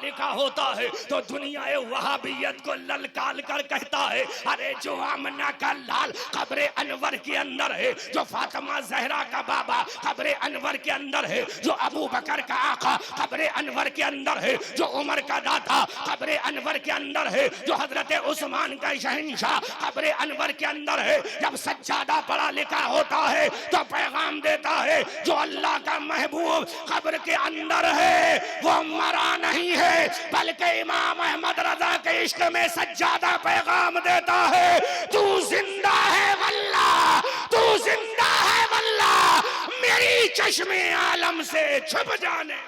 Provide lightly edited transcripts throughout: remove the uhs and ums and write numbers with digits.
लिखा होता है तो दुनिया वहाबियत को ललकार कर कहता है, अरे जो आमना का लाल कब्र अनवर के अंदर है, जो फातिमा जहरा का बाबा कब्र अनवर के अंदर है, जो अबू बकर का आका कब्र अनवर के अंदर है, जो उमर का दाता कब्र अनवर के अंदर है, जो हजरत उस्मान का शहंशाह कब्र अनवर के अंदर है। जब सज्जादा पढ़ा लिखा होता है तो पैगाम देता है, जो अल्लाह का महबूब कब्र के अंदर है वो मरा नहीं है, बल्कि इमाम अहमद रजा के इश्क में सज्जादा पैगाम देता है, तू जिंदा है वल्लाह, तू जिंदा है वल्लाह, मेरी चश्मे आलम से छुप जाने।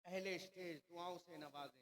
पहले स्टेज दुआओं से नवाजें।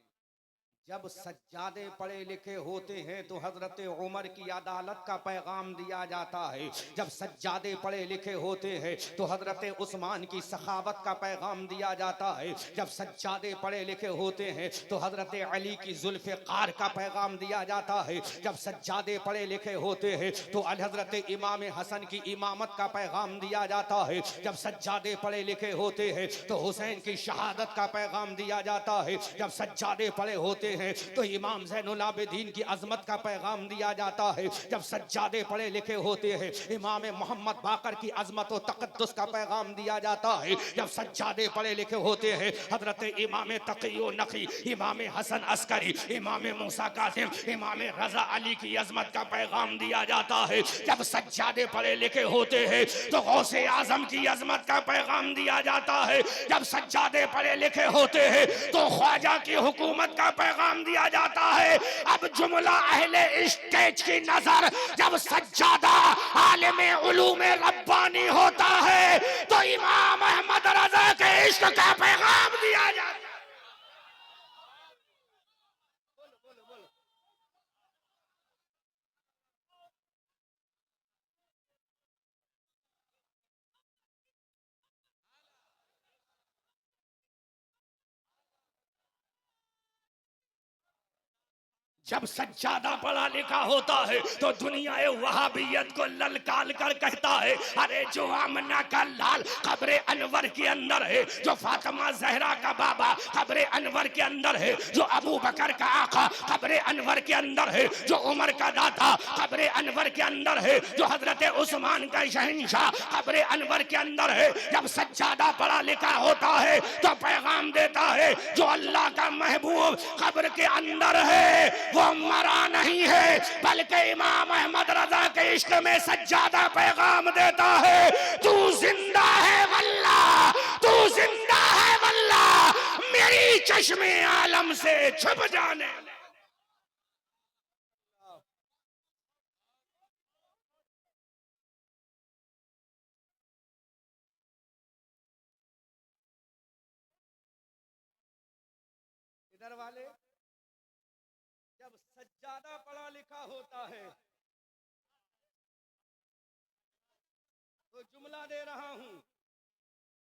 जब सज्जादे पढ़े लिखे होते हैं तो हजरत उमर की अदालत का पैगाम दिया जाता है। जब सज्जादे पढ़े लिखे होते हैं तो हजरत उस्मान की सखावत का पैगाम दिया जाता है। जब सज्जादे पढ़े लिखे होते हैं तो हजरत अली की जुल्फ़िकार का पैगाम दिया जाता है। जब सज्जादे पढ़े लिखे होते हैं तो हजरत इमाम हसन की इमामत का पैगाम दिया जाता है। जब सज्जादे पढ़े लिखे होते हैं तो हुसैन की शहादत का पैगाम दिया जाता है। जब सज्जादे पढ़े होते हैं तो इमाम ज़ैनुल आबिदीन की अजमत का पैगाम दिया जाता है। जब सज्जादे पढ़े लिखे होते हैं इमाम मोहम्मद बाकर की अजमत और तक़द्दुस का पैगाम दिया जाता है। जब सज्जादे पढ़े लिखे होते हैं हजरत इमाम तक़ी नक़ी, इमाम हसन अस्करी, इमाम मूसा कासिम, इमाम रज़ा अली की अजमत का पैगाम दिया जाता है। जब सज्जादे पढ़े लिखे होते हैं तो गौसे आजम की अजमत का पैगाम दिया जाता है। जब सज्जादे पढ़े लिखे होते हैं तो ख्वाजा की हुकूमत का पैगाम दिया जाता है। अब जुमला अहले स्टेज की नजर जब सज्जादा आलिम उलूम रब्बानी होता है तो इमाम अहमद रजा के इश्क का पैगाम दिया जाता है। जब सज्जादा पढ़ा लिखा होता है तो दुनिया वहाबियत को ललकार कर कहता है, अरे जो आमना का लाल कब्र अनवर के अंदर है, जो फातिमा जहरा का बाबा कब्र अनवर के अंदर है, जो अबू बकर का आका कब्र अनवर के अंदर है, जो उमर का दाता कब्र अनवर के अंदर है, जो हजरत उस्मान का शहंशाह कब्र अनवर के अंदर है। जब सज्जादा पढ़ा लिखा होता है तो पैगाम देता है, जो अल्लाह का महबूब कब्र के अंदर है वो मरा नहीं है, बल्कि इमाम अहमद रजा के इश्क में सज्जादा पैगाम देता है, तू जिंदा है वल्लाह, तू जिंदा है वल्लाह, मेरी चश्मे आलम से छुप जाने। इधर वाले जब सज्जादा पढ़ा लिखा होता है तो जुमला दे रहा हूं।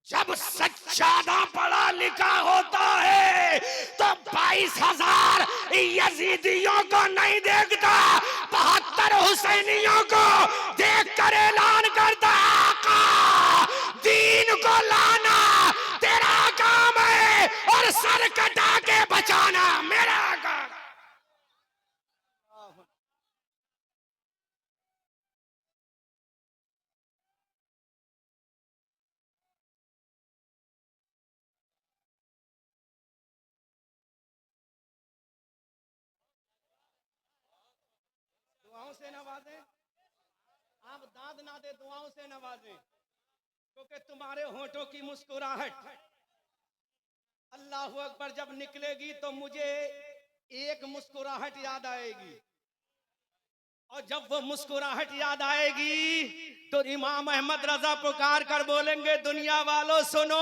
जब सज्जादा पढ़ा लिखा होता है तो 22,000 यजीदियों को नहीं देखता, 72 हुसैनियों को देख कर ऐलान करता, आका दीन को लाना तेरा काम है और सर कटा के बचाना मेरा काम। दुआओं से नवाजें। आप दाद ना दे, दुआओं से नवाजें, क्योंकि तुम्हारे होठों की मुस्कुराहट अल्लाहू अकबर जब निकलेगी तो मुझे एक मुस्कुराहट याद आएगी, और जब वो मुस्कुराहट याद आएगी तो इमाम अहमद रजा पुकार कर बोलेंगे, दुनिया वालों सुनो।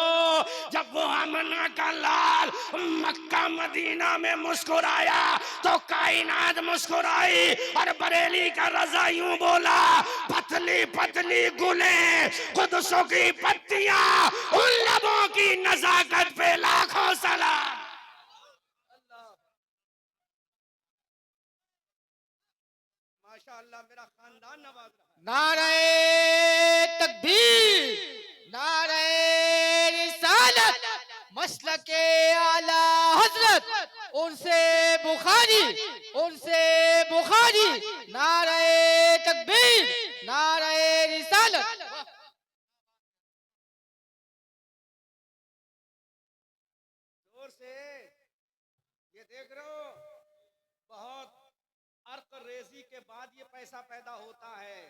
जब वो आमना का लाल मक्का मदीना में मुस्कुराया तो कायनात मुस्कुराई, और बरेली का रजा यूं बोला, पतली पतली गुलें कुदसों की पत्तियां, उन लबों की नजाकत पे लाखों सलाम। माशाअल्लाह, मेरा खानदान नवाज रहा। नारे तकबीर, नारे रिसालत, मसलके आला हजरत उनसे बुखारी नारे तकबीर नारे रिसालत। जोर से ये देख रहे हो, बहुत अर्क रेजी के बाद ये पैसा पैदा होता है।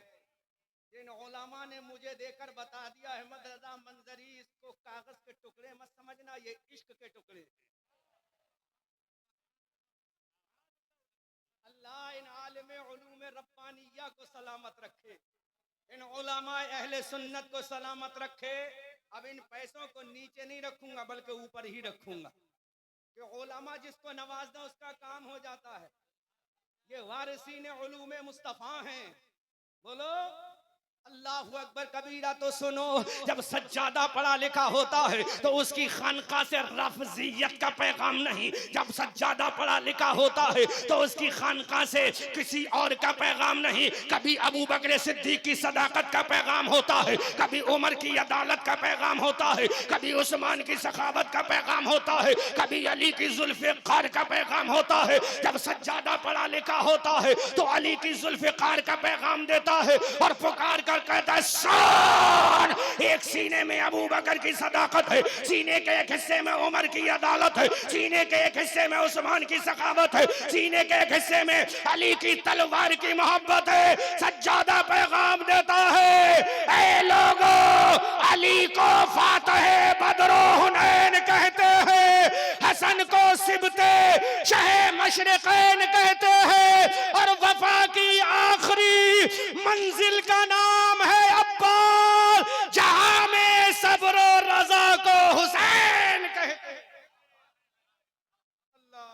जिन उलमा ने मुझे देकर बता दिया, अहमद रजा मंजरी, इसको कागज के टुकड़े मत समझना, ये इश्क के टुकड़े। अल्लाह इन आलिम उलूम रब्बानिया को सलामत रखे, इन उलमा अहले सुन्नत को सलामत रखे। अब इन पैसों को नीचे नहीं रखूंगा बल्कि ऊपर ही रखूंगा कि उलमा जिसको नवाज दो उसका काम हो जाता है। ये वारिसीन उलूम मुस्तफा हैं। बोलो अल्लाहु अकबर कबीरा। तो सुनो, जब सज्जादा पढ़ा लिखा होता है तो उसकी खानका से रफजियत का पैगाम नहीं, जब सज्जादा पढ़ा लिखा होता है तो उसकी खानका से किसी और का पैगाम नहीं। कभी अबू बकर सिद्दीक की सदाकत का पैगाम होता है, कभी उमर की अदालत का पैगाम होता है, कभी उस्मान की सखावत का पैगाम होता है, कभी अली की जुल्फ़िकार का पैगाम होता है। जब सज्जादा पढ़ा लिखा होता है तो अली की जुल्फ़िकार का पैगाम देता है और पुकार कर कहता है शान। एक सीने में अबू बकर की सदाकत है, सीने के एक हिस्से में उमर की अदालत है, सीने के एक हिस्से में उस्मान की सखावत है, सीने के एक हिस्से में अली की तलवार की मोहब्बत है। सज्जादा पैगाम देता है, ऐ लोगों, अली को फातह बदरो हुनैन कहते हैं, हसन को सिबते शहे मशरिकैन कहते हैं, और वफा की आखिरी मंजिल का नाम है अब्बास, जहां में सब्र और रजा को हुसैन कहते हैं। अल्लाह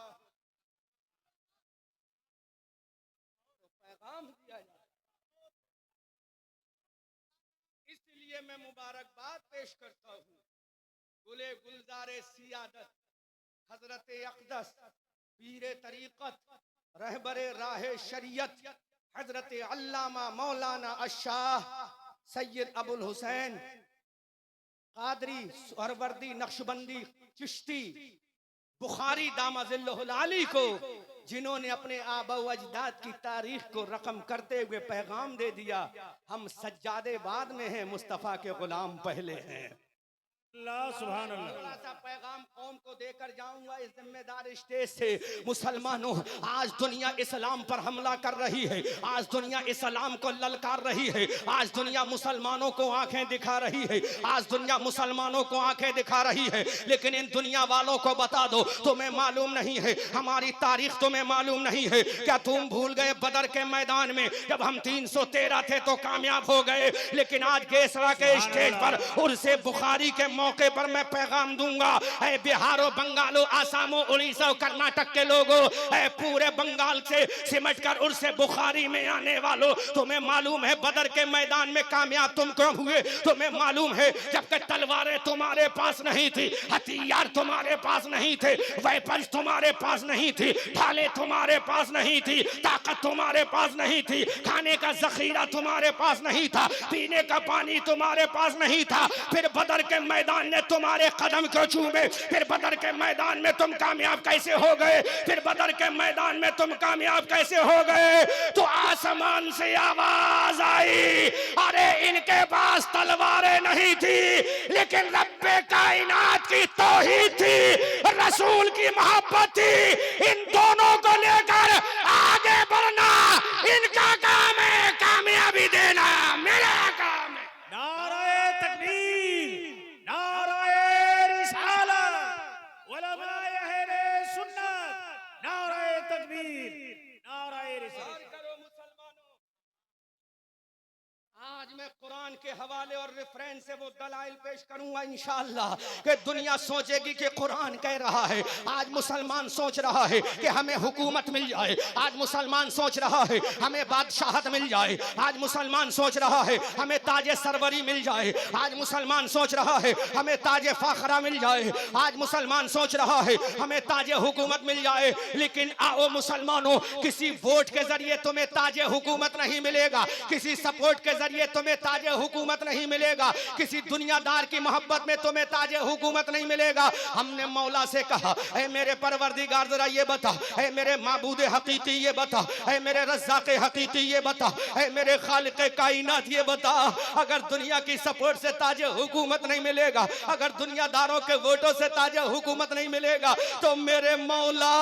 तो पैगाम दिया जाता है। इसलिए मैं मुबारकबाद पेश करता हूँ गुले गुलजारे सियादत हजरत अक़दस पीरे तरीक़त रहबरे राहे शरीयत हजरत अल्लामा मौलाना अशाह सैयद अबुल हुसैन कादरी सरवर्दी नक्शबंदी चिश्ती बुखारी दामजिल्लुहुल आली को, जिन्होंने अपने आबा व अजदाद की तारीख को रकम करते हुए पैगाम दे दिया, हम सज्जादे बाद में हैं, मुस्तफ़ा के गुलाम पहले हैं। अल्लाह सुभान अल्लाह। थोड़ा सा पैगाम कौम को देकर जाऊंगा इस जिम्मेदार स्टेज से। मुसलमानों, आज दुनिया इस्लाम पर हमला कर रही है, आज दुनिया इस्लाम को ललकार रही है, आज दुनिया मुसलमानों को आंखें दिखा रही है, आज दुनिया मुसलमानों को आंखें दिखा रही है। लेकिन इन दुनिया वालों को बता दो, तुम्हें मालूम नहीं है, हमारी तारीख तुम्हें मालूम नहीं है क्या? तुम भूल गए बदर के मैदान में जब हम 313 थे तो कामयाब हो गए, लेकिन आज केसरा के स्टेज पर उर्से बुखारी के मौके पर मैं पैगाम दूंगा, ऐ बिहारो बंगालो आसामो उड़ीसा और कर्नाटक के लोगों, ऐ पूरे बंगाल से सिमट कर उर्से बुखारी में आने वालों, तुम्हें मालूम है बदर के मैदान में कामयाब तुम क्यों हुए? तुम्हें मालूम है जबकि तलवारें तुम्हारे पास नहीं थी, हथियार तुम्हारे पास नहीं थे, वेपन्स तुम्हारे पास नहीं थी, ढाले तुम्हारे पास नहीं थी, ताकत तुम्हारे पास नहीं थी, खाने का जखीरा तुम्हारे पास नहीं था, पीने का पानी तुम्हारे पास नहीं था, फिर बदर के मैदान ने तुम्हारे कदम क्यों चूमे? फिर बदर के मैदान में तुम कामयाब कैसे हो गए? फिर बदर के मैदान में तुम कामयाब कैसे हो गए? तो आसमान से आवाज आई, अरे इनके पास तलवारें नहीं थी लेकिन रब्बे कायनात की तौहीद थी, रसूल की मोहब्बत थी। इन दोनों को लेकर आगे बढ़ना इनका काम है, कामयाबी देना मेरा काम है। नारे तकबीर, नारे रिसालत, उलमाए अहले सुन्नत, नारे तकबीर, नारे रिसालत। करो मुसलमानों, आज मैं कुरान के हवाले और रेफरेंस से वो दलाइल पेश करूंगा इंशाअल्लाह कि दुनिया सोचेगी कि कुरान कह रहा है। आज मुसलमान सोच रहा है कि हमें हुकूमत मिल जाए, आज मुसलमान सोच रहा है हमें बादशाहत मिल जाए, आज मुसलमान सोच रहा है हमें ताजे सरवरी मिल जाए, आज मुसलमान सोच रहा है हमें ताजे फाखरा मिल जाए, आज मुसलमान सोच रहा है हमें ताजे हुकूमत मिल जाए। लेकिन आओ मुसलमानों, किसी वोट के जरिए तुम्हें ताजे हुकूमत नहीं मिलेगा, किसी सपोर्ट के जरिए तुम्हें तुम्हें ताजे हुकूमत नहीं मिलेगा, किसी दुनियादार की मोहब्बत में तुम्हें ताजे हुकूमत नहीं मिलेगा। हमने मौला से कहा, ऐ मेरे परवरदिगार जरा ये बता, ऐ मेरे माबूद हकीकी ये बता, ऐ मेरे रज़्ज़ाक़ हकीकी ये बता, ऐ मेरे खालिक कायनात ये बता, अगर दुनिया की सपोर्ट से ताजे हुकूमत नहीं मिलेगा, अगर दुनियादारों के वोटों से ताजे हुकूमत नहीं मिलेगा, तो मेरे मौला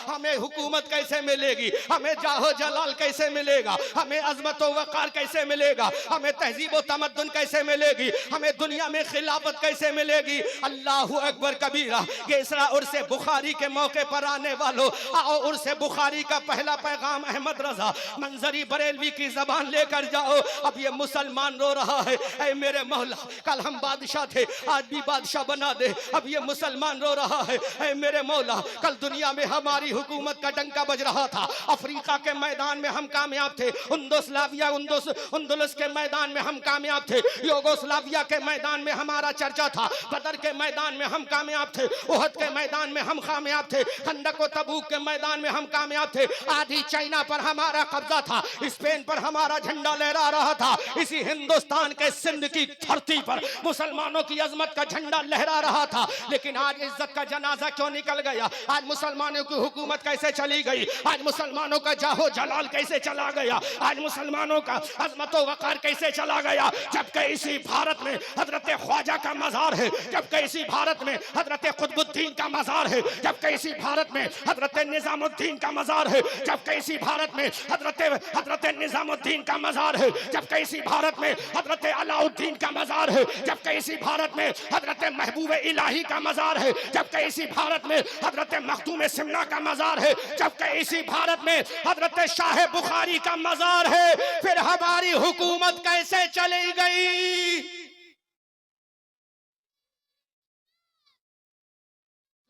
हमें हुकूमत कैसे मिलेगी, हमें जाहो जलाल कैसे मिलेगा, हमें अजमत व वक़ार कैसे मिलेगा, हमें तहजीब व तमद्दुन कैसे मिलेगी, हमें दुनिया में खिलाफत कैसे मिलेगी। अल्लाहु अकबर कबीरा। ये इसरा उर्स बुखारी के मौके पर आने वालों, आओ उर्स बुखारी का पहला पैगाम अहमद रजा मंजरी बरेलवी की जबान लेकर जाओ। अब ये मुसलमान रो रहा है, ऐ मेरे मौला कल हम बादशाह थे, आज भी बादशाह बना दे। अब ये मुसलमान रो रहा है, ऐ मेरे मौला कल दुनिया में हमारी हुकूमत का डंका बज रहा था, अफ्रीका के मैदान में हम कामयाब थे, उंदुलस के मैदान में हम कामयाब थे, यूगोस्लाविया के मैदान में हमारा चर्चा था, बदर के मैदान में हम कामयाब थे, उहद के मैदान में हम कामयाब थे, खंदक व तबूक के मैदान में हम कामयाब थे। आधी चाइना पर हमारा कब्जा था, स्पेन पर हमारा झंडा लहरा रहा था, इसी हिंदुस्तान के सिंध की धरती पर मुसलमानों की अजमत का झंडा लहरा रहा था। लेकिन आज इज्जत का जनाजा क्यों निकल गया, आज मुसलमानों की हुकूमत कैसे चली गई, आज मुसलमानों का जाहो जलाल कैसे चला गया, आज मुसलमानों का अजमत व वक़ार कैसे चला गया। जबकि इसी भारत में हजरत ख्वाजा का मजार है, जबकि इसी भारत में हजरत कुतुबुद्दीन का मजार है, जबकि इसी भारत में हजरत निजामुद्दीन का मजार है, जबकि इसी भारत में हजरत निजामुद्दीन का मजार है, जबकि इसी भारत में हजरत अलाउद्दीन का मजार है, जबकि इसी भारत में हजरत महबूब इलाही का मजार है, जबकि इसी भारत में हजरत मखदूम सिमना का मजार है, जबकि इसी भारत में हजरत शाह बुखारी का मजार है। फिर हमारी हुकूमत कैसे चली गई।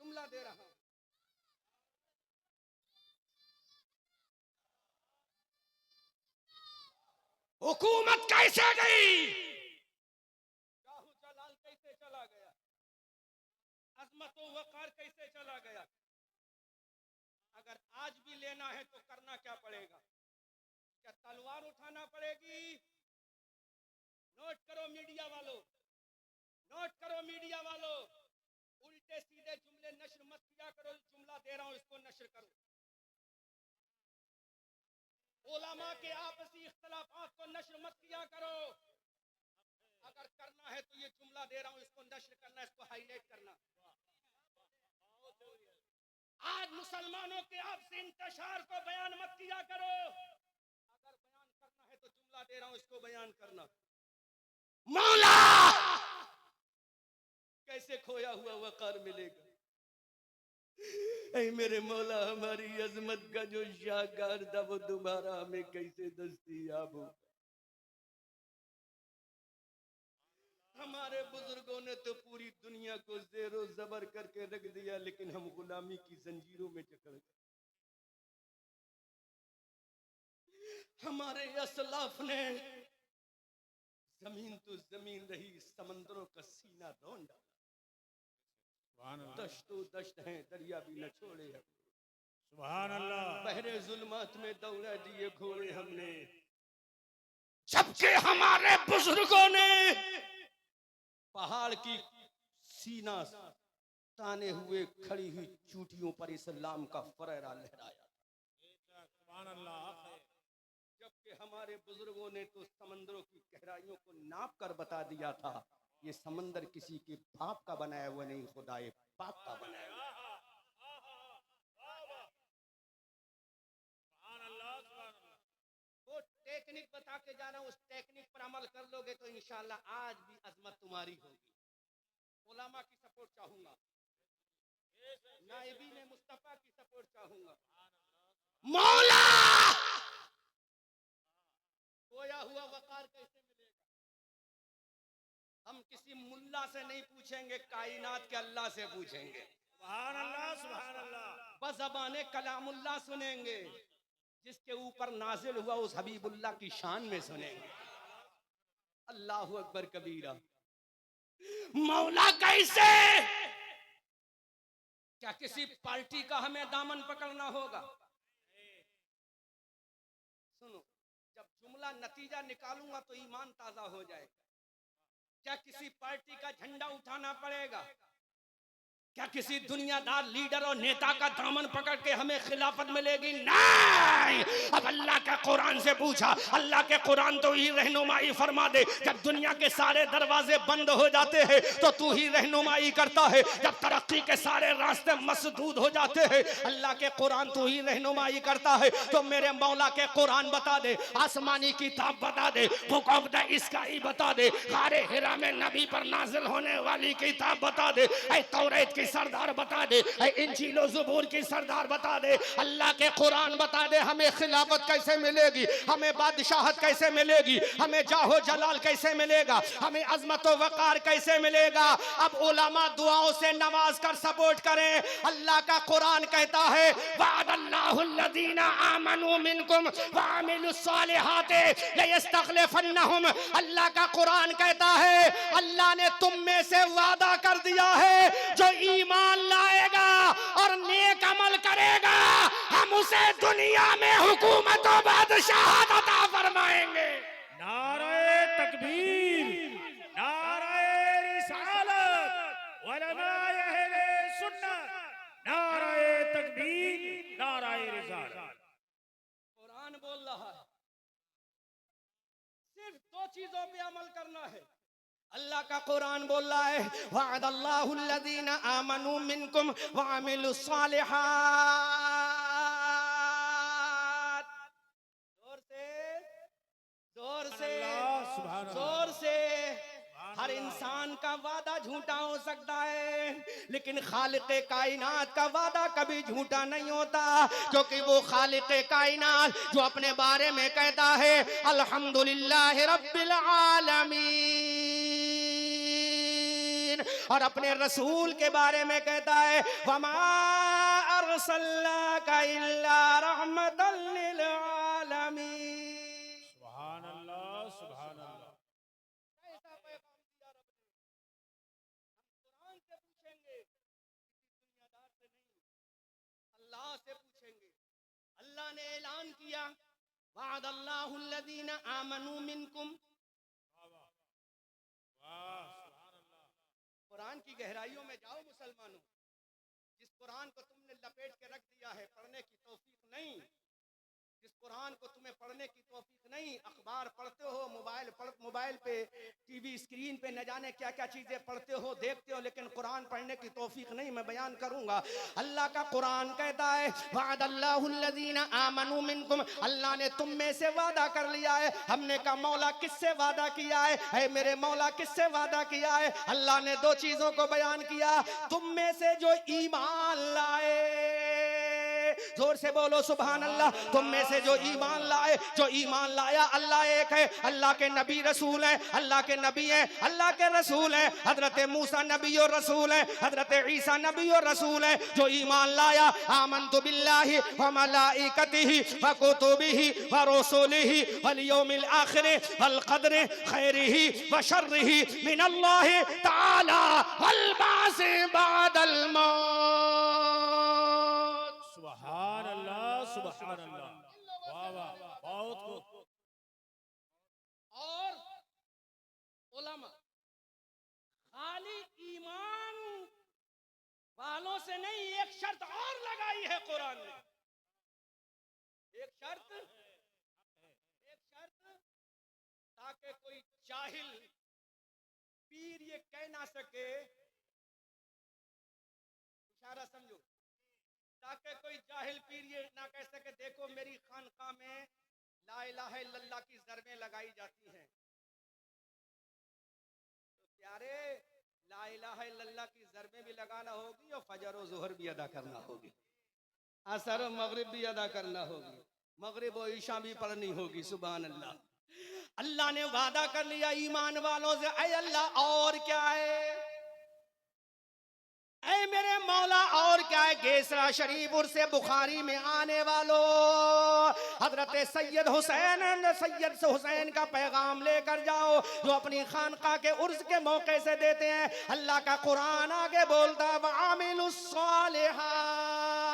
जुमला दे रहा हूं, हुकूमत कैसे गई, जाहू जलाल कैसे चला गया, अजमत व वक़ार कैसे चला गया। अगर आज भी लेना है तो करना क्या पड़ेगा, क्या तलवार उठाना पड़ेगी। नोट करो मीडिया वालों, नोट करो मीडिया वालों, उल्टे सीधे जुमले नशर मत किया करो। जुमला दे रहा हूं इसको नशर करो। उलमा के आपसी इख्तिलाफात को नशर मत किया करो। अगर करना है तो ये जुमला दे रहा हूं इसको नशर करना, इसको हाईलाइट करना। आज मुसलमानों के आपसी इंतशार को बयान मत किया करो। अगर बयान करना है तो जुमला दे रहा हूं इसको बयान करना। मौला कैसे खोया हुआ वक़ार मिलेगा। ऐ मेरे मौला हमारी अजमत का जो शाहकार था वो दोबारा हमें कैसे दस्तयाब हो। हमारे बुजुर्गों ने तो पूरी दुनिया को ज़ेरो ज़बर करके रख दिया, लेकिन हम गुलामी की जंजीरों में जकड़ गए। हमारे असलाफ ने जमीन तो जमीन रही, समंदरों का सीना रौन डाला। दश्तो दश्त हैं, दरिया भी न छोड़े हम। सुभान अल्लाह। बहरे जुल्मात में दौड़ा दिए घोड़े हमने, जबकि हमारे बुजुर्गों ने पहाड़ की सीना ताने हुए खड़ी हुई चूटियों पर इस्लाम का फरेरा लहराया। सुभान अल्लाह। जबकि हमारे बुजुर्गों ने तो समंदरों की गहराइयों को नाप कर बता दिया था, ये समंदर किसी के बाप का बनाया हुआ नहीं, खुदाए पाक का बनाया हुआ। वो टेक्निक बता के जा रहा हूं, उस टेक्निक पर अमल कर लोगे तो इंशाअल्लाह आज भी अजमत तुम्हारी होगी। उलमा की सपोर्ट चाहूंगा, नाइबीन मुस्तफा की सपोर्ट चाहूंगा। मौला खोया हुआ वक़ार कैसे मिलेगा। हम किसी मुल्ला से नहीं पूछेंगे, कायनात के अल्लाह से पूछेंगे। सुभान अल्लाह। सुभान अल्लाह। बज़बाने कलामुल्लाह सुनेंगे, जिसके ऊपर नाजिल हुआ उस हबीबुल्लाह की शान में सुनेंगे। अल्लाहु अकबर कबीरा। मौला कैसे, क्या किसी पार्टी का हमें दामन पकड़ना होगा। सुनो, जब जुमला नतीजा निकालूंगा तो ईमान ताजा हो जाएगा। क्या किसी पार्टी का झंडा उठाना पड़ेगा? क्या किसी दुनियादार लीडर और नेता का दामन पकड़ के हमें खिलाफत मिलेगी? नहीं। अब अल्लाह के कुरान से पूछा, अल्लाह के कुरान तो ही रहनुमाई फरमा दे। जब दुनिया के सारे दरवाजे बंद हो जाते हैं तो तू ही रहनुमाई करता है। जब तरक्की के सारे रास्ते मसदूद हो जाते हैं, अल्लाह के कुरान तू ही रहनुमाई करता है। तो मेरे मौला के कुरान बता दे, आसमानी किताब बता दे, बुक ऑफ द स्काई बता दे, गारे हिरा में नबी पर नाजिल होने वाली किताब बता दे, ऐ तौरात की सरदार बता दे, इंजील और ज़बूर की सरदार बता दे, अल्लाह के कुरान बता दे। हमें खिलाफत कैसे मिलेगी, हमें बादशाहत कैसे मिलेगी, हमें जाहो जलाल कैसे मिलेगा, हमें अजमत व वकार कैसे मिलेगा? अब उलमा दुआओं से नमाज कर सपोर्ट करें। अल्लाह का कुरान कहता है वअदल्लाहुल्लज़ीना आमनू मिनकुम व अमिलुस्सालिहाति लयस्तखलिफन्नहुम। अल्लाह का कुरान कहता है अल्लाह ने तुम में से वादा कर दिया है जो ईमान लाएगा और नेक अमल करेगा, हम उसे दुनिया में हुकूमत और बादशाहत अता फरमाएंगे। नारे तकबीर, नारे रिसालत, उलमाए अहले सुन्नत, नारे तकबीर, नारे रिसालत। कुरान बोल रहा है सिर्फ दो चीजों पे अमल करना है। अल्लाह का कुरान बोल रहा है वअदल्लाहुल्लज़ीना आमनू मिनकुम व अमिलुस्सालिहात। जोर से, जोर से, सुभान अल्लाह। जोर से। हर इंसान का वादा झूठा हो सकता है, लेकिन खालिक़े कायनात का वादा कभी झूठा नहीं होता, क्योंकि वो खालिक़े कायनात जो अपने बारे में कहता है अल्हम्दुलिल्लाहि रब्बिल आलमीन, और अपने रसूल के बारे में कहता है वमा अरसलनाका इल्ला रहमतल लिल आलमीन। सुभान अल्लाह, सुभान अल्लाह। कैसा पैगाम दिया रब ने। हम कुरान से पूछेंगे, किसी दुनियादार से नहीं, अल्लाह से पूछेंगे। अल्लाह ने ऐलान किया वअदल्लाहुल्लज़ीना आमनू मिनकुम। कुरान की गहराइयों में जाओ मुसलमानों। जिस कुरान को तुमने लपेट के रख दिया है, पढ़ने की तौफीक नहीं, जिस कुरान को तुम्हें पढ़ने की तौफीक नहीं, अखबार पढ़ते हो, मोबाइल पे टीवी स्क्रीन पे न जाने क्या क्या चीजें पढ़ते हो, देखते हो, लेकिन कुरान पढ़ने की तौफीक नहीं। मैं बयान करूंगा। अल्लाह का कुरान कहता है वअदल्लाहुल्लज़ीना आमनू मिनकुम, अल्लाह ने तुम में से वादा कर लिया है। हमने कहा मौला किससे वादा किया है? मेरे मौला किससे वादा किया है? अल्लाह ने दो चीजों को बयान किया, तुम में से जो ईमान लाए, जोर से बोलो सुभान अल्लाह। तुम में से जो ईमान लाए, जो ईमान लाया, अल्लाह एक है, अल्लाह के नबी रसूल है, अल्लाह के नबी है, अल्लाह के रसूल है। हजरत मूसा नबी और रसूल है, हजरत ईसा नबी और रसूल है। जो ईमान लाया आमन्तु बिल्लाहि व मलाइकतिहि व कुतुबिहि व रुसुलिहि वल यौमिल आखिर वल क़द्रि खैरिहि व शर्रिहि मिनल्लाहि तआला वल बासी बादल मौत। सुभान अल्लाह, सुभान अल्लाह। वाह वाह, बहुत खूब। और उलमा खाली ईमान वालों से नहीं, एक शर्त और लगाई है कुरान ने। एक शर्त, ताकि कोई जाहिल पीर ये कह ना सके, इशारा समझो, ताकि कोई जाहिल पीर ये ना कह सके देखो मेरी खानका में ला इलाहा इल्लल्लाह की ज़रबें लगाई जाती हैं। तो प्यारे, ला इलाहा इल्लल्लाह की ज़रबें भी लगाना होगी और फजर और ज़ोहर भी अदा करना होगी, असर और मगरिब भी अदा करना होगी, मगरिब और ईशा भी पढ़नी होगी। सुभान अल्लाह। अल्लाह ने वादा कर लिया ईमान वालों से। ऐ अल्लाह और क्या है? ऐ मेरे मौला और क्या है? गेसरा शरीफ उर्से बुखारी में आने वालों, हजरत सैयद हुसैन का पैगाम लेकर जाओ, जो अपनी खानका के उर्स के मौके से देते हैं। अल्लाह का कुरान आगे बोलता है वअमिलुस्सालिहात,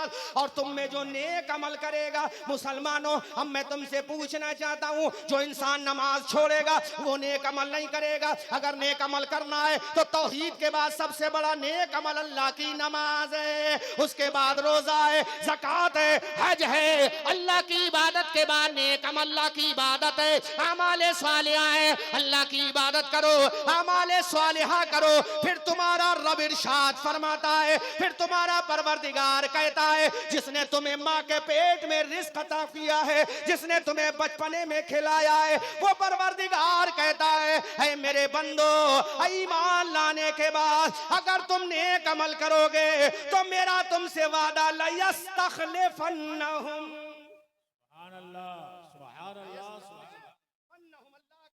बाद और तुम में जो नेक अमल करेगा। मुसलमानों, अब मैं तुमसे पूछना चाहता हूँ, जो इंसान नमाज छोड़ेगा वो नेक अमल नहीं करेगा। अगर नेक अमल करना है तो तौहीद के बाद सबसे बड़ा नेक अमल अल्लाह की नमाज है, उसके बाद रोजा है, ज़कात है, हज है। अल्लाह की इबादत के बाद नेक अमल अल्लाह की इबादत है, अमाले सालिहा है। अल्लाह की इबादत करो, अमाले सालिहा करो, फिर तुम्हारा रब इरशाद फरमाता है, फिर तुम्हारा परवरदिगार कहता है, जिसने तुम्हें माँ के पेट में रिज़्क़ अता किया है, जिसने तुम्हें बचपने में खिलाया है, वो परवरदिगार कहता है, ऐ मेरे बंदो, ईमान लाने के बाद अगर तुम नेक अमल करोगे तो मेरा तुमसे वादा लयस्तखलिफन्नहुम। सुभान अल्लाह, सुभान अल्लाह, सुभान अल्लाह। अल्लाह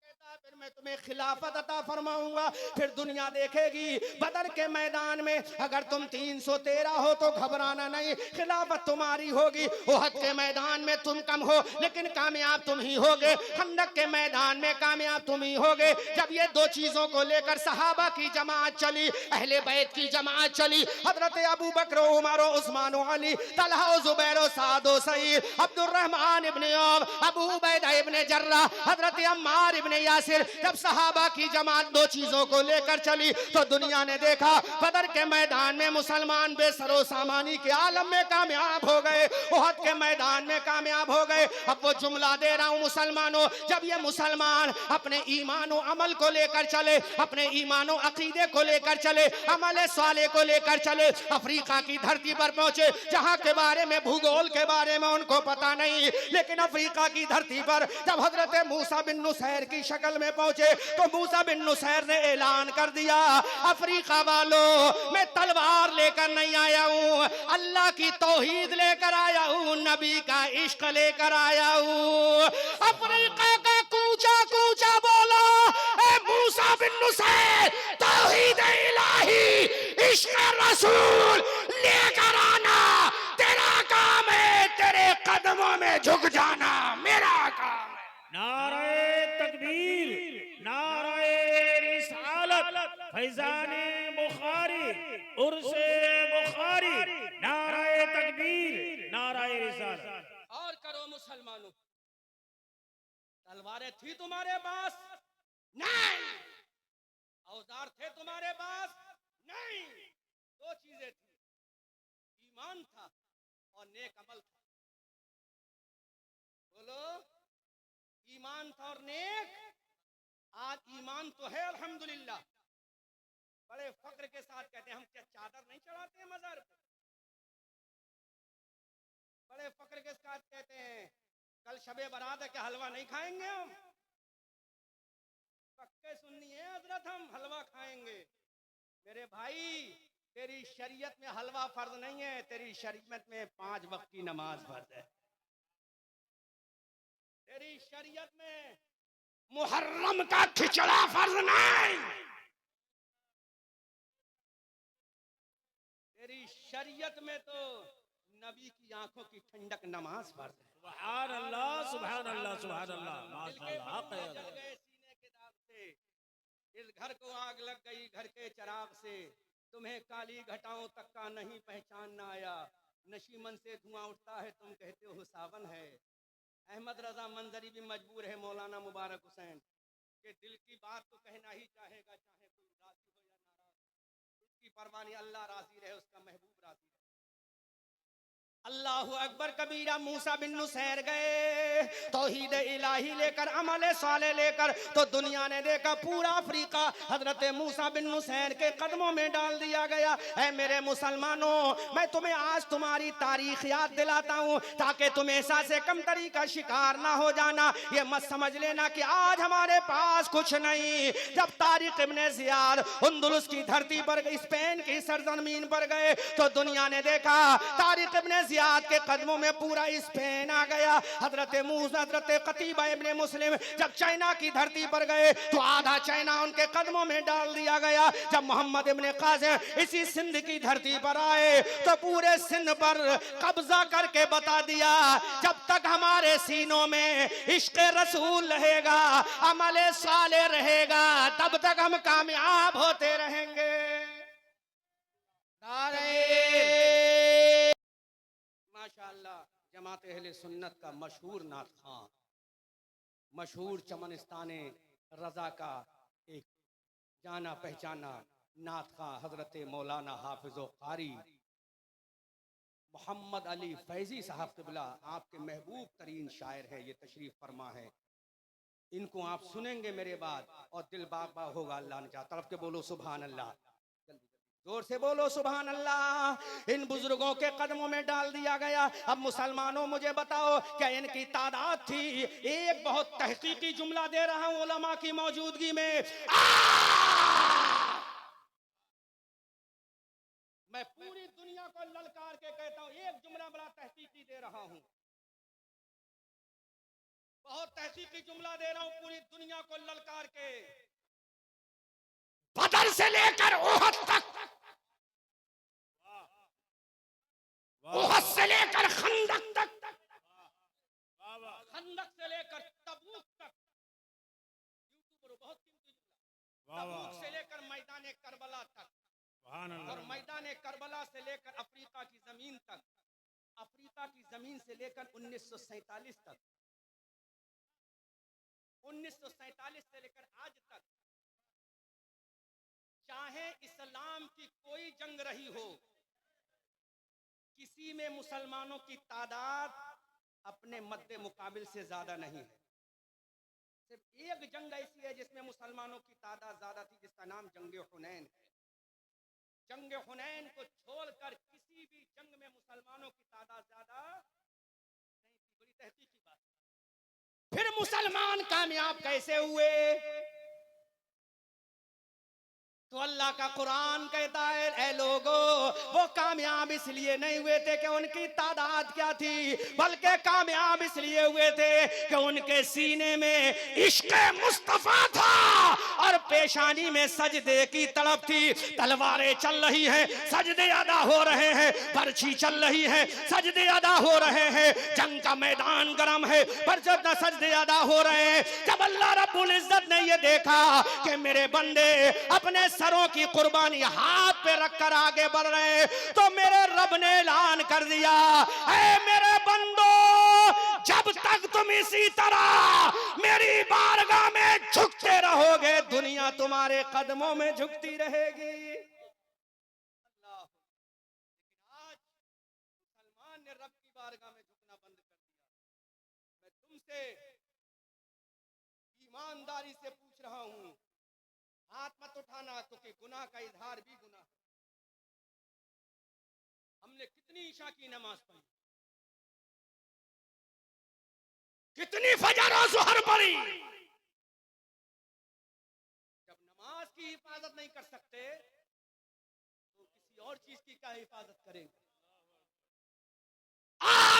कहता है, फिर मैं तुम्हें खिलाफत अता फरमाऊंगा। फिर दुनिया देखेगी बदर के मैदान में अगर तुम 313 हो तो घबराना नहीं, खिलाफत तुम्हारी होगी। उहद के मैदान में तुम कम हो लेकिन कामयाब तुम ही होगे, खंदक के मैदान में कामयाब तुम ही होगे। जब ये दो चीजों को लेकर सहाबा की जमात चली, अहले बैत की जमात चली, हजरत Abu Bakr, Umar, Usman, Ali, Talha, Zubair, Saad, Saeed, Abdurrahman ibn Auf, Abu Ubaidah ibn Jarrah, हजरत अम्मार इब्ने यासिर, जब सहाबा की जमात दो चीजों को लेकर चली तो दुनिया ने देखा बदर के मैदान में मुसलमान बेसरो सामानी के आलम में कामयाब हो गए, उहद के मैदान में कामयाब हो गए। अब वो जुमला दे रहा हूं मुसलमानों, जब ये मुसलमान अपने ईमान और अमल को लेकर चले, अपने ईमान और अकीदे को लेकर चले, अमल साले को लेकर चले, अफ्रीका की धरती पर पहुंचे जहां के बारे में, भूगोल के बारे में उनको पता नहीं, लेकिन अफ्रीका की धरती पर जब हजरत मूसा बिन नुसैर की शक्ल में पहुंचे तो मूसा बिन नुसैर ने ऐलान कर दिया, अफ्रीका वालों, मैं तलवार लेकर नहीं आया हूं, अल्लाह की तौहीद लेकर आया हूं, नबी का इश्क लेकर आया हूं। अफ्रीका का कूचा कूचा बोलो, ए मूसा बिन नुसैर, तौहीद इलाही, इश्क रसूल लेकर आना तेरा काम है, तेरे कदमों में झुक जाना मेरा काम है। नारे तकबीर, नारे रिसालत, फैजाने बुखारी, उर्से बुखारी, नारे तकबीर, नारे रिसालत। और करो मुसलमानों, तलवारें थी तुम्हारे पास? नहीं। औजार थे तुम्हारे पास? नहीं। दो चीजें थी, ईमान था और नेक अमल था। बोलो, ईमान था और नेक। आज ईमान तो है अल्हम्दुलिल्लाह, बड़े फक्र के साथ कहते हैं, हम क्या चादर नहीं चढ़ाते हैं मजार पे? बड़े फक्र के साथ कहते हैं, कल शबे बारात है, क्या हलवा नहीं खाएंगे हम? पक्के सुन्नी है हजरत, हम हलवा खाएंगे। मेरे भाई, तेरी शरीयत में हलवा फर्ज नहीं है, तेरी शरीयत में 5 वक्त की नमाज फर्ज है। तेरी शरीयत में मुहर्रम का खिचड़ा फर्ज नहीं, तेरी शरीयत में तो नबी की आंखों की ठंडक नमाज फर्ज है। सुभान अल्लाह, सुभान अल्लाह, सुभान अल्लाह, माशाअल्लाह। जल गए सीने के दाग से, इस घर को आग लग गई घर के चिराग से, तुम्हें काली घटाओं तक का नहीं पहचानना आया, नशीमन से धुआं उठता है तुम कहते हो सावन है। अहमद रजा मंजरी भी मजबूर है मौलाना मुबारक हुसैन के दिल की बात तो कहना ही चाहेगा, चाहे कोई राजी हो या नाराज, उसकी परवाह नहीं, अल्लाह राजी रहे, उसका महबूब राजी रहे। अल्लाहु अकबर कबीरा। मूसा बिन नुसैर गए तौहीद इलाही लेकर, अमल साले लेकर, तो दुनिया ने देखा पूरा अफ्रीका हजरत मूसा बिन नुसैर के कदमों में डाल दिया गया। ऐ मेरे मुसलमानों, मैं तुम्हें आज तुम्हारी तारीख याद दिलाता हूँ ताकि तुम ऐसा से कमतरी का शिकार ना हो जाना। ये मत समझ लेना कि आज हमारे पास कुछ नहीं। जब तारिक इब्ने ज़ियाद अंदलुस की धरती पर, स्पेन की सरजमीन पर गए तो दुनिया ने देखा तारिक इब्ने ज़ियाद के कदमों में पूरा स्पेन आ गया। हजरत मूसा, हजरत कतीबा इब्ने मुस्लिम जब चाइना की धरती पर गए तो आधा चाइना उनके कदमों में डाल दिया गया। जब मोहम्मद इब्ने कासिम इसी सिंध की धरती पर आए तो पूरे सिंध पर कब्जा करके बता दिया, जब तक हमारे सीनों में इश्क रसूल रहेगा, अमले साले रहेगा, तब तक हम कामयाब होते रहेंगे। नारे अल्लाह जमात अहले सुन्नत का मशहूर नात खां, मशहूर चमनिस्ताने रजा का एक जाना पहचाना नात खां हजरत मौलाना हाफिज़ो कारी मोहम्मद अली फैजी साहब क़िबला आपके महबूब तरीन शायर है, ये तशरीफ फरमा है। इनको आप सुनेंगे मेरे बाद और दिल बाग बाग होगा। अल्लाह ने चाहा। तरफ के बोलो सुभान अल्लाह, जोर से बोलो सुभान अल्लाह। इन बुजुर्गों के कदमों में डाल दिया गया। अब मुसलमानों मुझे बताओ क्या इनकी तादाद थी? एक बहुत तहकीकी जुमला दे रहा हूं उलमा की मौजूदगी में। मैं पूरी दुनिया को ललकार के कहता हूं, एक जुमला बड़ा तहकीकी दे रहा हूं, बहुत तहकीकी जुमला दे रहा हूं पूरी दुनिया को ललकार के। बदर से लेकर ओहद तक, ओहद से लेकर खंदक तक, खंदक से लेकर तबूक तक, बहुत कीमती जुमला, तबूक से लेकर मैदान करबला तक, और मैदान करबला से लेकर अफ्रीका की जमीन तक, अफ्रीका की जमीन से लेकर 1947 तक, 1947 से लेकर आज तक, चाहे इस्लाम की कोई जंग रही हो, किसी में मुसलमानों की तादाद अपने मद्दे मुकाबिल से ज्यादा नहीं है। सिर्फ एक जंग ऐसी है जिसमें मुसलमानों की तादाद ज्यादा थी, जिसका नाम जंग हुनैन है। जंग हुनैन को छोड़कर किसी भी जंग में मुसलमानों की तादाद ज्यादा नहीं थी। बड़ी तहकीकी बात। फिर मुसलमान कामयाब कैसे हुए? तो अल्लाह का कुरान कहता है, ऐ लोगो वो कामयाब इसलिए नहीं हुए थे कि उनकी तादाद क्या थी, बल्कि कामयाब इसलिए हुए थे कि उनके सीने में इश्क मुस्तफा था और पेशानी में सजदे की तड़प थी। तलवारें चल रही हैं, सजदे अदा हो रहे हैं, बर्छी चल रही है, सजदे अदा हो रहे हैं, जंग का मैदान गर्म है, पर सजदे अदा हो रहे हैं। जब अल्लाह रब्बुल इज्जत ने ये देखा कि मेरे बंदे अपने सरों की कुर्बानी हाथ पे रखकर आगे बढ़ रहे हैं, तो मेरे रब ने ऐलान कर दिया, ऐ मेरे बंदो, जब तक तुम इसी तरह मेरी बारगाह में झुकते रहोगे, दुनिया तुम्हारे कदमों में झुकती रहेगी। अल्लाह। लेकिन आज मुसलमान ने रब की बारगाह में झुकना बंद कर दिया। मैं तुमसे ईमानदारी से पूछ रहा हूं, हाथ मत उठाना, क्योंकि गुनाह का इजहार भी गुनाह है। हमने कितनी ईशा की नमाज पढ़ी, कितनी फजर और ज़ुहर पढ़ी। जब नमाज की हिफाजत नहीं कर सकते तो किसी और चीज की क्या हिफाजत करेंगे?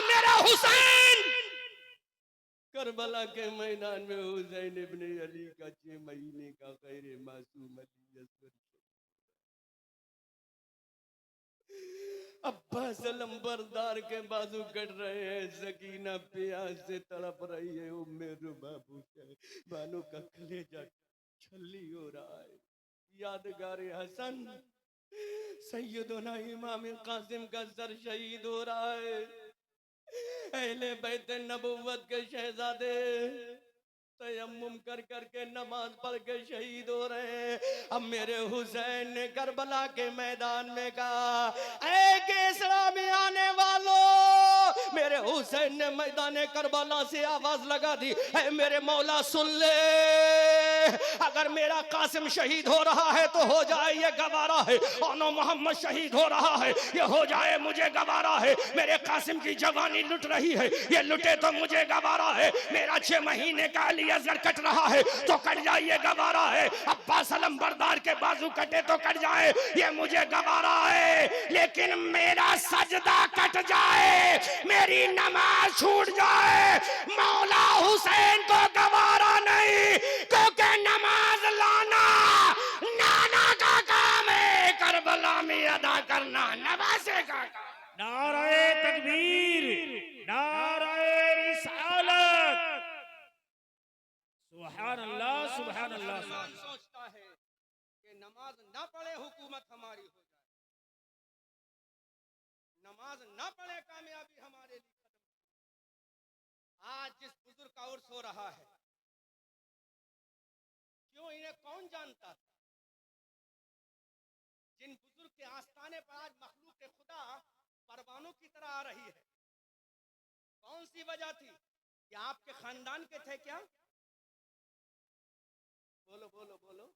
मेरा हुसैन करबला के मैदान में हुसैन इब्ने अली का 6 महीने का गैर मासूम अली असगर अब्बास अलंबरदार के बाजू कट रहे हैं, सकीना प्यास से तड़प रही है, उम्मे रुबाबू बालों का कलेजा छल्ली हो रहा है। यादगार हसन सैयदना इमाम कासिम का सर शहीद हो रहा है। अहले बैत नबुव्वत के शहजादे तयम्मुम कर करके नमाज पढ़ के शहीद हो रहे हैं। अब मेरे हुसैन ने करबला के मैदान में कहा, ऐ केसरा में आने वालों, मेरे हुसैन ने मैदान करबला से आवाज लगा दी, ऐ मेरे मौला सुन ले, अगर मेरा कासिम शहीद हो रहा है तो हो जाए, ये गवारा है। ओनो मोहम्मद शहीद हो रहा है, ये हो जाए, मुझे गवारा है। मेरे कासिम की जवानी लुट रही है, ये लुटे तो मुझे गवारा है। मेरा 6 महीने का अली असगर कट रहा है तो कट जाए, ये गवारा है। अब्बास अलंबरदार के बाजू कटे तो कट जाए, ये मुझे गवारा है। लेकिन मेरा सजदा कट जाए, मेरी नमाज छूट जाए, मौला हुसैन को गवारा नहीं, क्योंकि नमाज लाना नाना का काम है, करबला में अदा करना नवासे का काम। नारे तकबीर, नारे रिसालत, सुभान अल्लाह, सुभान अल्लाह। सोचता है कि नमाज ना पढ़े हुकूमत हमारी हो जाए, नमाज नमाज ना पढ़े कामयाबी हमारे लिए खत्म। आज जिस बुजुर्ग का उर्स हो रहा है, क्यों इन्हें कौन जानता था? जिन बुजुर्ग के आस्थाने पर आज मखलूक के खुदा परवानों की तरह आ रही है, कौन सी वजह थी? कि आपके खानदान के थे क्या? बोलो बोलो बोलो,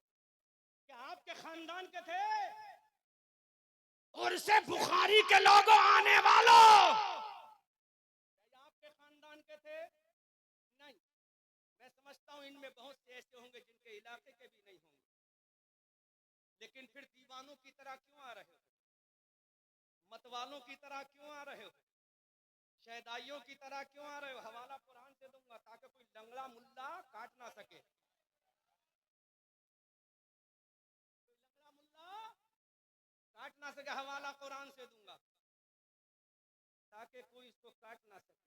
क्या आपके खानदान के थे? और से बुखारी के लोगों आने वालों, क्या आपके खानदान के थे? नहीं। मैं समझता हूं इनमें बहुत से ऐसे होंगे जिनके इलाके के भी नहीं होंगे, लेकिन फिर दीवानों की तरह क्यों आ रहे हो? मतवालों की तरह क्यों आ रहे हो? शहदाइयों की तरह क्यों आ रहे हो? हवाला कुरान से दूंगा ताकि कोई लंगड़ा मुल्ला काट ना सके। कोई लंगड़ा मुल्ला काट ना सके, हवाला कुरान से दूंगा ताकि कोई इसको काट ना सके।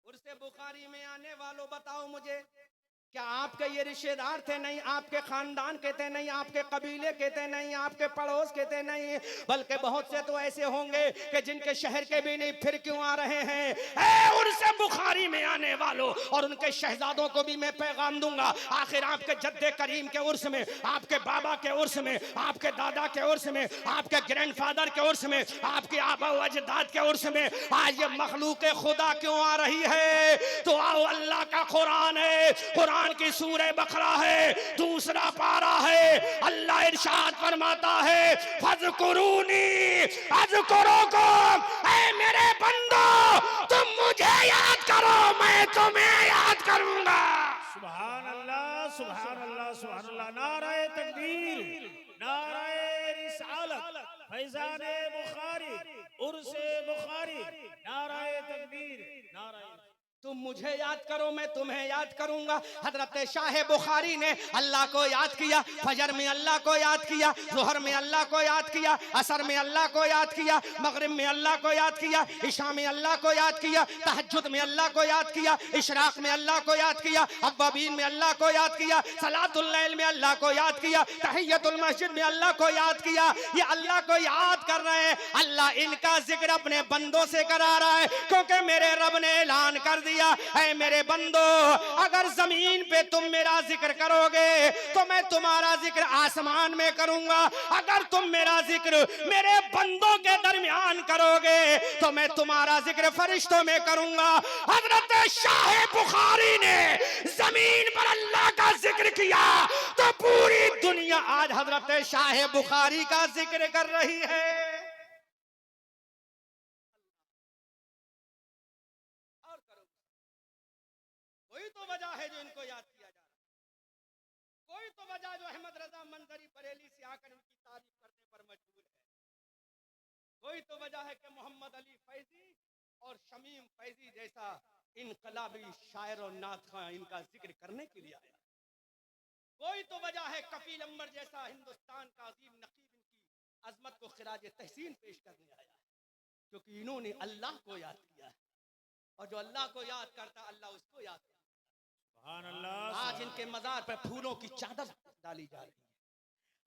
उर्से बुखारी में आने वालों, बताओ मुझे, क्या आपके ये रिश्तेदार थे? नहीं। आपके खानदान के थे? नहीं। आपके कबीले के थे? नहीं। आपके पड़ोस के थे? नहीं। बल्कि बहुत से तो ऐसे होंगे कि जिनके शहर के भी नहीं, फिर क्यों आ रहे हैं? उनसे बुखारी में आने वालों और उनके शहजादों को भी मैं पैगाम दूंगा। आखिर आपके जद्दे करीम के उर्स में, आपके बाबा के उर्स में, आपके दादा के उर्स में, आपके ग्रैंडफादर के उर्स में, आपके आबा अजदाद के उर्स में आज ये मखलूक खुदा क्यों आ रही है? तो आओ, अल्लाह का कुरान है, कुरान की सूरह बकरा है, दूसरा पारा है। अल्लाह इरशाद फरमाता है, फज़कुरूनी अज़कुरुकुम, ऐ मेरे बंदो तुम मुझे याद करो, मैं तुम्हें याद करूंगा। सुभान अल्लाह सुभान अल्लाह सुभान अल्लाह। नाराए तकबीर, नाराए रिसालत, फैजाने बुखारी, उर्से बुखारी, नाराए तकबीर, नाराए। तुम मुझे याद करो, मैं तुम्हें याद करूंगा। हजरत शाह बुखारी ने अल्लाह को याद किया, फजर में अल्लाह को याद किया, जोहर में अल्लाह को याद किया, असर में अल्लाह को याद किया, मगरिब में अल्लाह को याद किया, इशा में अल्लाह को याद किया, तहज्जुद में अल्लाह को याद किया, इशराक में अल्लाह को याद किया, अव्वाबीन में अल्लाह को याद किया, सलातुल लैल में अल्लाह को याद किया, तहियतुल मस्जिद में अल्लाह को याद किया। ये अल्लाह को याद कर रहे हैं। अल्लाह इनका जिक्र अपने बंदों से करा रहा है, क्योंकि मेरे रब ने ऐलान कर दिया, ऐ मेरे बंदो, अगर जमीन पे तुम मेरा जिक्र करोगे तो मैं तुम्हारा जिक्र आसमान में करूंगा। अगर तुम मेरा जिक्र मेरे बंदों के दरमियान करोगे तो मैं तुम्हारा जिक्र फरिश्तों में करूंगा। हजरत शाह बुखारी ने जमीन पर अल्लाह का जिक्र किया तो पूरी दुनिया आज हजरत शाह बुखारी का जिक्र कर रही है। कोई तो वजह है जो इनको याद किया जा रहा है, कोई तो वजह जो अहमद रजा मंजरी बरेली से आकर उनकी तारीफ करने पर मजबूर है, कोई तो वजह है कि मोहम्मद अली फैजी और शमीम फैजी जैसा इनकलाबी शायर और नात खां इनका जिक्र करने के लिए आया। कोई तो वजह है कफील अम्बर जैसा हिंदुस्तान का अजीम नकीब इनकी अजमत को खिराज तहसीन पेश करने आया, क्योंकि इन्होंने अल्लाह को याद किया, और जो अल्लाह को याद करता अल्लाह उसको याद करता। आज इनके मजार पर फूलों की चादर डाली जा रही है,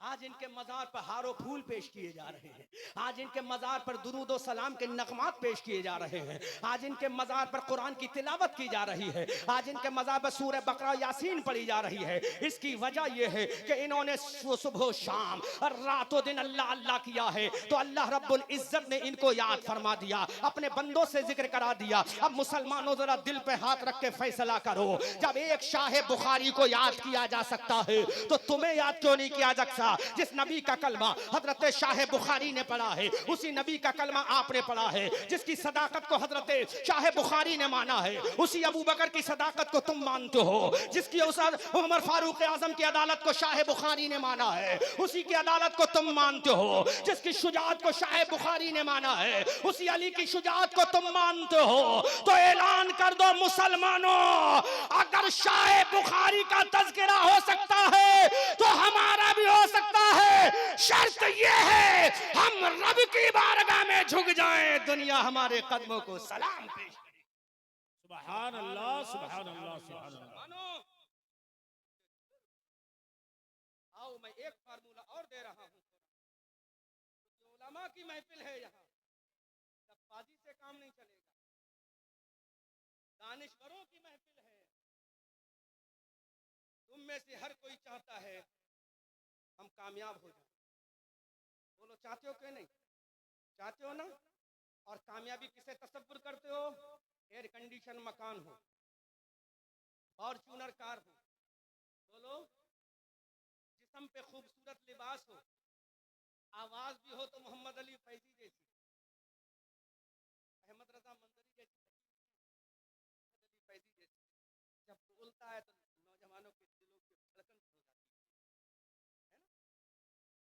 आज इनके मजार पर हारो फूल पेश किए जा रहे हैं, आज इनके मजार पर दुरूद और सलाम के नगमात पेश किए जा रहे हैं, आज इनके मजार पर कुरान की तिलावत की जा रही है, आज इनके मजार पर सूरह बकरा यासीन पढ़ी जा रही है। इसकी वजह यह है कि इन्होंने सुबह शाम रातों दिन अल्लाह अल्लाह किया है, तो अल्लाह रब्बुल इज्जत ने इनको याद फरमा दिया, अपने बंदों से जिक्र करा दिया। अब मुसलमानों जरा दिल पे हाथ रख के फैसला करो, जब एक शाह बुखारी को याद किया जा सकता है तो तुम्हें याद क्यों नहीं किया जा सकता? जिस नबी का कलमा हजरत शाह बुखारी ने पढ़ा है, उसी नबी का कलमा आपने पढ़ा है। जिसकी सदाकत को हजरत शाह बुखारी ने माना है, उसी अबू बकर की सदाकत को तुम मानते हो। जिसकी उमर फारूक आजम की अदालत को शाह बुखारी ने माना है, उसी की अदालत को तुम मानते हो। जिसकी शुजाअत को शाह बुखारी ने माना है, उसी अली की शुजाअत को तुम मानते हो। तो ऐलान कर दो मुसलमानों, अगर शाह बुखारी का तज़किरा हो सकता है तो हमारा भी हो सकता है। शर्त यह है हम रब की बारगाह में झुक जाएं, दुनिया हमारे कदमों को सलाम पेश करे। सुभान अल्लाह सुभान अल्लाह सुभान अल्लाह। आओ मैं एक फार्मूला और दे रहा हूं, उलमा की महफिल है यहाँ, बयानबाजी से काम नहीं चलेगा। दानिश्वरों की महफिल है। तुम में से हर कोई चाहता है हम कामयाब हो जाएं। बोलो चाहते हो कि नहीं? चाहते हो ना? और कामयाबी किसे तसव्वुर करते हो? एयर कंडीशन मकान हो, फॉर्च्यूनर कार हो, बोलो, जिस्म पे खूबसूरत लिबास हो, आवाज भी हो तो मोहम्मद अली फैजी जैसी, अहमद रजा मंजरी जैसी, मोहम्मद अली फैजी जैसी। जब बोलता है तो नौजवानों के दिलों की धड़कन हो जाती है ना?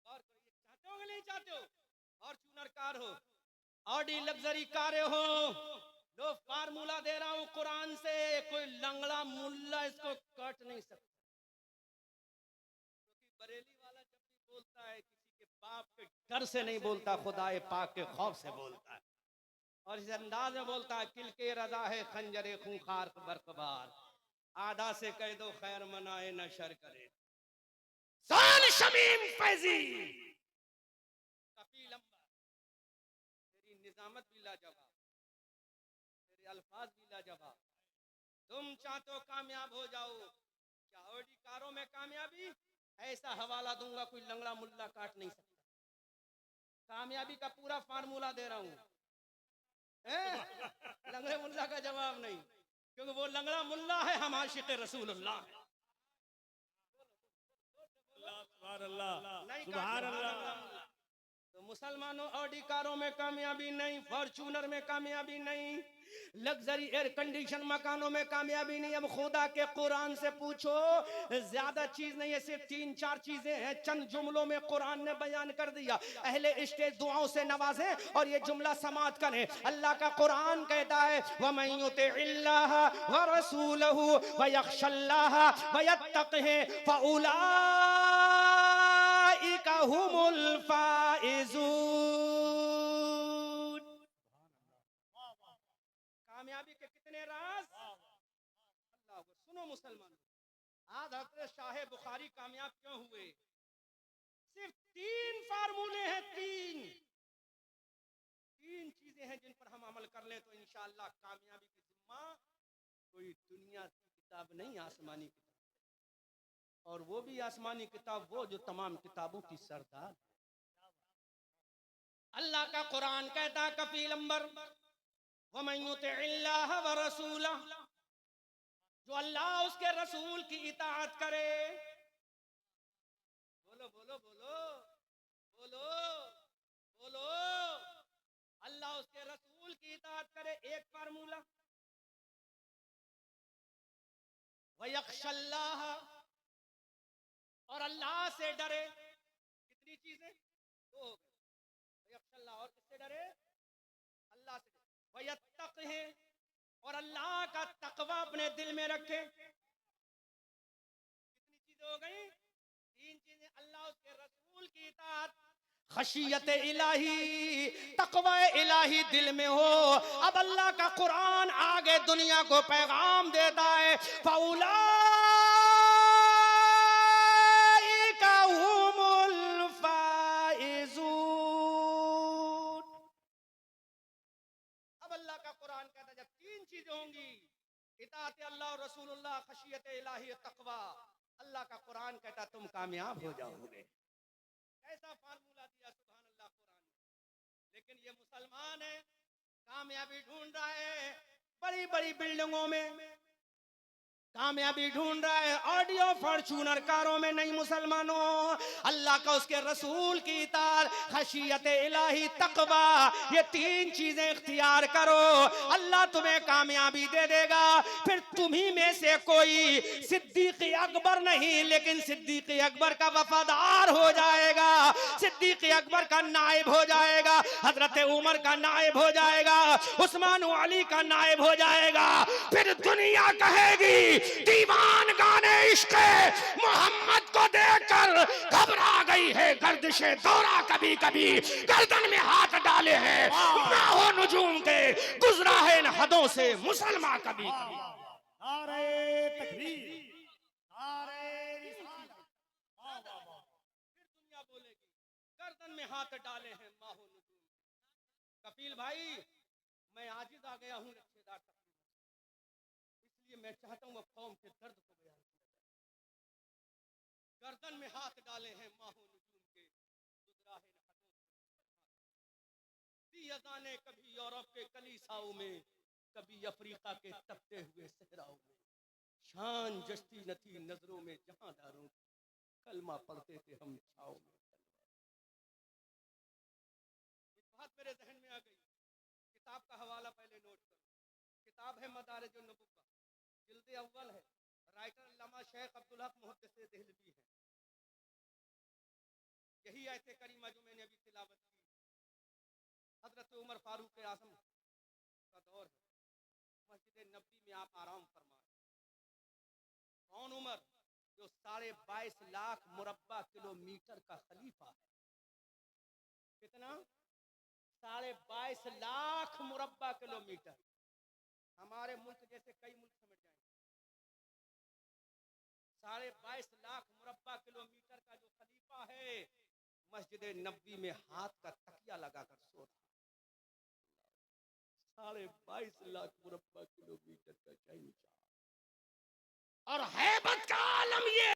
और कोई चाहते हो कि नहीं चाहते हो? फॉर्च्यूनर कार हो, ऑडी लग्जरी कारें हो। लो फार्मूला दे रहा हूं कुरान से, कोई लंगड़ा मुल्ला इसको काट नहीं सकता। क्योंकि बरेली वाला जब भी बोलता है किसी के बाप के डर से नहीं बोलता, खुदाए पाक के खौफ से बोलता है। और इस अंदाज में बोलता है, किल के रजा है खंजरे खूंखार बरकबार, आधा से कह दो खैर मनाए न शर करे। सान शमीम फैजी, कफील अंबर, तेरी निजामत भी लाजवाब, तेरे अल्फाज भी लाजवाब। तुम चाहते हो कामयाब हो जाओ, क्या ऑडी कारों में कामयाबी? ऐसा हवाला दूंगा कोई लंगड़ा मुल्ला काट नहीं सकता। कामयाबी का पूरा फार्मूला दे रहा हूं, लंगड़े मुल्ला का जवाब नहीं, क्योंकि वो लंगड़ा मुल्ला है, हम आशिक रसूलुल्लाह हैं। सुभान अल्लाह, नहीं सुभान काट सकता अल्लाह। लंगड़ा मुल्ला। तो मुसलमानों, ऑडी कारों में कामयाबी नहीं, फॉर्च्यूनर में कामयाबी नहीं, लग्जरी एयर कंडीशन मकानों में कामयाबी नहीं। अब खुदा के कुरान से पूछो, ज्यादा चीज नहीं है, सिर्फ 3-4 चीजें हैं, चंद जुमलों में कुरान ने बयान कर दिया। अहले स्टेज दुआओं से नवाजें और ये जुमला समात करें। अल्लाह का कुरान कहता है, वमन युतिइल्लाह व रसूलहु व यख्शल्लाह व यत्तक़िहि फउलाइका हुमुल फाइजून। कामयाबी के कितने राज? अल्लाह को सुनो मुसलमान, आज हजरत शाह बुखारी कामयाब क्यों हुए? सिर्फ 3 फार्मूले हैं, 3 चीजें हैं जिन पर हम अमल कर ले तो इंशाअल्लाह कामयाबी की जिम्मा कोई दुनिया की किताब नहीं, आसमानी किताब। और वो भी आसमानी किताब, वो जो तमाम किताबों की सरदार। अल्लाह का कुरान कहता है, कफील अंबर, वमन युतिइल्लाह व रसूलह, जो अल्लाह उसके रसूल की इताअत करे। बोलो बोलो बोलो बोलो बोलो, अल्लाह उसके रसूल की इताअत करे, एक फार्मूला। व यख्शल्लाह, और अल्लाह से डरे। कितनी चीजें? 2 हो गई। व यख्शल्लाह, और किससे डरे? अल्लाह से। व यत्तक़िहि, और अल्लाह का तकवा अपने दिल में रखे। कितनी चीजें हो गई? 3 चीजें, अल्लाह उसके रसूल की इताअत, खशियत इलाही, तकवा इलाही दिल में हो। अब अल्लाह का कुरान आगे दुनिया को पैगाम देता है, फउलाइका हुमुल फाइजून। अब अल्लाह का कुरान कहता है, जब 3 चीजें होंगी, इताअत अल्लाह और रसूलुल्लाह, खशियत इलाही, तकवा, अल्लाह का कुरान कहता तुम कामयाब हो जाओगे। ऐसा फार्मूला दिया सुभान अल्लाह कुरान ने। लेकिन ये मुसलमान है, कामयाबी ढूंढ रहा है, बड़ी बड़ी बिल्डिंगों में कामयाबी ढूंढ रहा है, ऑडियो फॉर्च्यूनर कारों में नहीं। मुसलमानों, अल्लाह का उसके रसूल की इताअत, खशियत इलाही, तकवा, ये 3 चीजें इख्तियार करो, अल्लाह तुम्हें कामयाबी दे देगा। फिर तुम्ही में से कोई सिद्दीक अकबर नहीं, लेकिन सिद्दीक अकबर का वफादार हो जाएगा, सिद्दीक अकबर का नायब हो जाएगा, हजरत उमर का नायब हो जाएगा, उस्मान अली का नायब हो जाएगा। फिर दुनिया कहेगी दीवान गाने इश्क मोहम्मद को देखकर घबरा गई है, गर्दिशे दौरा कभी कभी गर्दन में हाथ डाले हैं, ना हो नुजूम के गुजरा है इन हदों से मुसलमान कभी कभी। नारे तकबीर, नारे रिसालत। वाह वाह वाह। फिर दुनिया बोलेगी गर्दन में हाथ डाले हैं माहो नुजूम। कफील भाई, मैं आजिज आ गया हूँ रक्षेदार तकलीफ, इसलिए मैं चाहता हूँ अब कौम के दर्द को बयान किया जाए। गर्दन में हाथ डाले हैं माहो नजूम के, गुजरा है दी अज़ाने कभी यूरोप के कलीसाओं में, कभी अफ्रीका के तपते हुए सहराओं में। शान जश्ती न थी नजरों में जहांदारों की, कलमा पढ़ते थे हम छाओ में। एक बात मेरे जहन में आ गई, किताब का हवाला पहले नोट करो। किताब है मदारिजुन नबुव्वा, जिल्द अव्वल है, राइटर अल्लामा शेख अब्दुल हक मुहद्दिस देहलवी है। यही आयत करीमा जो मैंने अभी तिलावत की, हजरत उमर फारूक आजम का दौर है, मस्जिद नबी में आप आराम फरमाए। कौन उमर? जो 22.5 लाख मुरब्बा किलोमीटर का खलीफा है। कितना? 22.5 लाख मुरब्बा किलोमीटर। हमारे मुल्क जैसे कई मुल्क समझ जाएंगे। 22.5 लाख मुरब्बा किलोमीटर का जो खलीफा है, मस्जिद नबी में हाथ का तकिया लगाकर सो रहा। 22.5 लाख मुरब्बा किलोमीटर का चाहिए। और हैबत का आलम ये